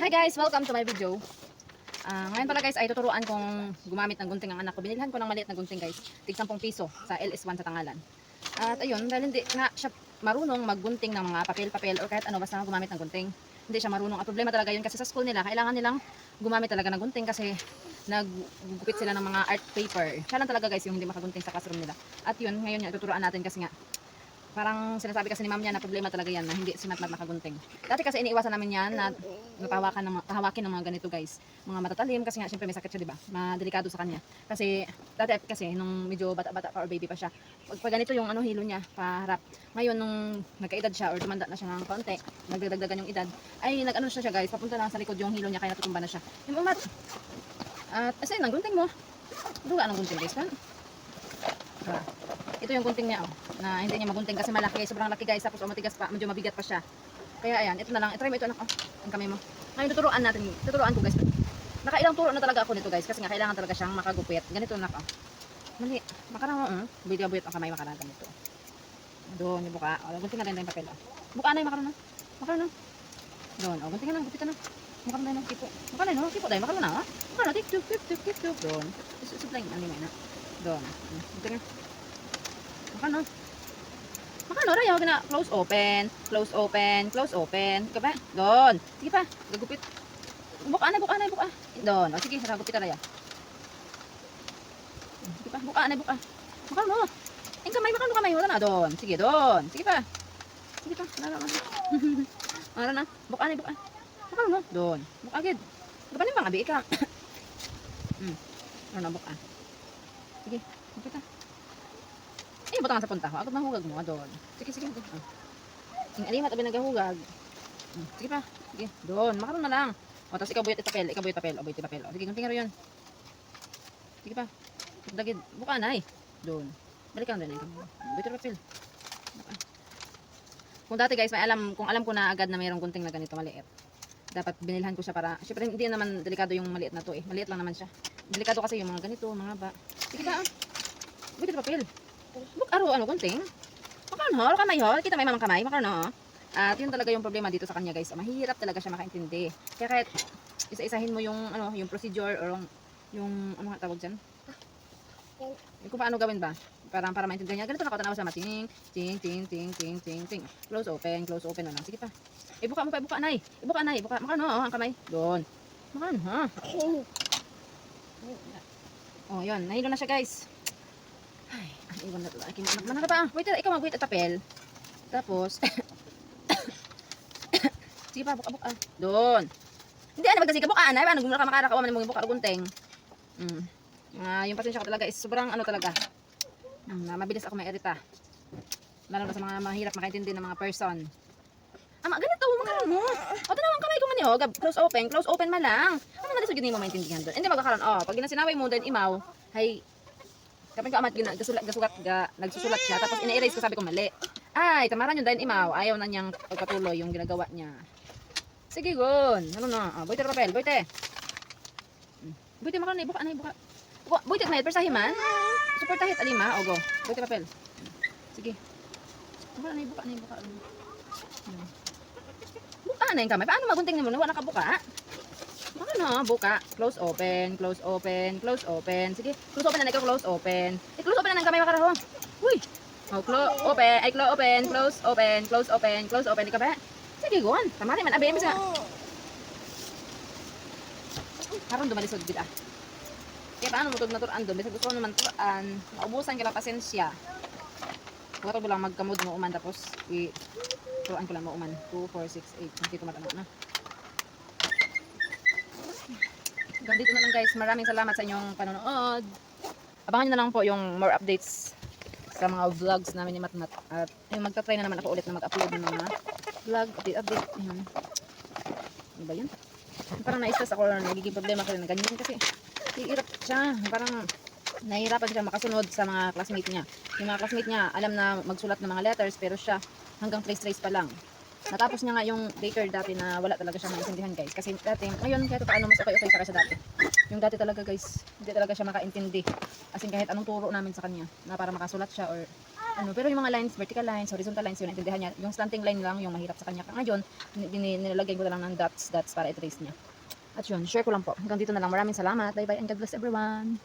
Hi guys! Welcome to my video. Ngayon pala guys ay tuturuan kong gumamit ng gunting ang anak ko. Binilhan ko ng maliit na gunting guys. Tig 10 piso sa LS1 sa Tangalan. At ayun, dahil hindi nga siya marunong maggunting ng mga papel-papel or kahit ano basta gumamit ng gunting. Hindi siya marunong. Ang problema talaga yun kasi sa school nila, kailangan nilang gumamit talaga ng gunting kasi naggugupit sila ng mga art paper. Siya lang talaga guys yung hindi makagunting sa classroom nila. At yun, ngayon yung tuturuan natin kasi nga parang sinasabi kasi ni ma'am niya na problema talaga yan na hindi si Matmat nakagunting. Dati kasi iniiwasan namin yan na tahawakin ng mga ganito guys. Mga matatalim kasi nga syempre may sakit siya, di ba? Madelikado sa kanya. Kasi dati kasi nung medyo bata-bata pa or baby pa siya, pag ganito yung hilo niya paharap. Ngayon nung nagkaedad siya or tumanda na siya ng konti, nagdagdagan yung edad, ay nag-ano siya guys, papunta lang sa likod yung hilo niya kaya natutumba na siya. Yung umat. At asin ang gunting mo. Duga ang gunting guys, kan? Ito yung gunting niya, na hindi niya magunting kasi malaki, sobrang laki guys, tapos matigas pa, medyo mabigat pa siya. Kaya ayan, ito na lang, try mo ito anak, ang kamay mo. Ngayon tuturuan ko guys. Nakailang turo na talaga ako nito guys, kasi nga kailangan talaga siyang makagupit. Ganito na mali, makarang buyat ang kamay, makarang ganito. Doon, yung buka, gunting na rin yung papel. Buka na yung makarang na. Doon, gunting na lang, gupitan na. Makarang na yung kipo. Makarang na, kipo dahil makarang na. Makarang na, tip. Doon, susublay, na. Doon, gunting na. Makano rayo gina close open. Ka ba? Doon. Sige pa, gagupit. Buka na. Doon. O sige, gagupit na rayo. Sige pa, buka. Makano. Ang kamay wala na doon. Sige, doon. Sige pa. Nara. Nara na. Buka na. Makano. Doon. Buka agad. Gapanin bang abi ka? Ano na buka. Sige, gupit na. Eh, butang sa punta ko. Agad mahugag mo doon. Sige. Ang alimat abi nagahugag. Sige pa. Sige, doon. Makaroon na lang. O, tapos ikaw buyat papel. O, buyat papel. O, sige, gunting rin yun. Sige pa. Dagid. Buka na eh. Doon. Balikan rin. Buyat papel. Buka. Kung dati guys, kung alam ko na agad na mayroong gunting na ganito maliit. Dapat binilhan ko siya para, syempre hindi naman delikado yung maliit na to eh. Maliit lang naman siya. Delikado kasi yung mga ganito, mga ba. Sige pa. Buyat papel. Aro gunting? Makarno, kamay ho. Kita may mamang kamay, makarno. At yun talaga yung problema dito sa kanya guys. Mahirap talaga siya makaintindi. Kaya kahit isa-isahin mo yung yung procedure or yung ano nga tawag diyan? Kung paano gawin ba? Para maintindihan niya. Ganito na ko tanaw sa mating. Ting. Close open na lang. Sige pa. Buka nay. Buka. Makarno, ang kamay. Doon. Makarno. Oh, yun. Nahilo na siya guys. Ay, iwan na ito. Aking anak. Manaka pa. Wait, ikaw mag-wait at tapel. Tapos, sige pa, buka. Doon. Hindi, magdasi ka, buka. Paano gumula ka makarakawa man mong buka gunting. Yung pasensya ko talaga is sobrang talaga. Mabilis ako mairita. Lalo na sa mga mahirap makaintindi ng mga person. Ama, ganito, makaroon mo. O, tanawang kamay ko man yun. Close open man lang. Ano na lisod yun mo maintindihan doon. Hindi magkakaroon. Pag ginasinaway mo, then imaw, hay, kapag ko amat nagsusulat siya tapos ina-erase ko sabi ko mali. Ay, tamaran yun dahil imaw. Ayaw na niyang pagpatuloy yung ginagawa niya. Sige, gon. Ano na? Boyte papel, boyte. Boyte makaroon na, buka. Boyte na, persahiman. Super tahit alima, go. Boyte papel. Sige. Buka na. Buka na yung kamay. Paano magunting mo? Wala nakabuka. Ano, buka. Close open. Sige, close open na, close open. Close open na ng kamay makaraho. Uy. Close open. Di ka ba? Sige, guwan. Tamari man, abi, bisa. Karon dumalisod gid ah. Kaya paano mo naturan doon? Bisa gusto naman turan. Maubusan ka lang pasensya. Huwag ko lang magkamod mo uman tapos turuan ko lang mo uman. 2, 4, 6, 8. Hindi ko matanaw na. Dito na lang guys, maraming salamat sa inyong panonood. Abangan nyo na lang po yung more updates sa mga vlogs namin ni Matmat. At magta-try na naman ako ulit na mag-upload ng mga vlog, update. Ano ba yun? Parang na-stress ako, nagiging problema ko rin na ganyan kasi hirap siya. Parang nahihirapan siya makasunod sa mga classmate niya. Yung mga classmate niya, alam na magsulat ng mga letters, pero siya hanggang trace pa lang. Natapos niya nga yung baker dati na wala talaga siya maintindihan guys. Kasi dati, ngayon kahit paano mas okay siya kasi dati. Yung dati talaga guys, hindi talaga siya makaintindi. As in kahit anong turo namin sa kanya na para makasulat siya or Pero yung mga lines, vertical lines, horizontal lines, yun, naintindihan niya. Yung slanting line lang, yung mahirap sa kanya. Ngayon, nilalagyan ko na lang ng dots para i-trace niya. At yun, share ko lang po. Hanggang dito na lang. Maraming salamat. Bye-bye and God bless everyone.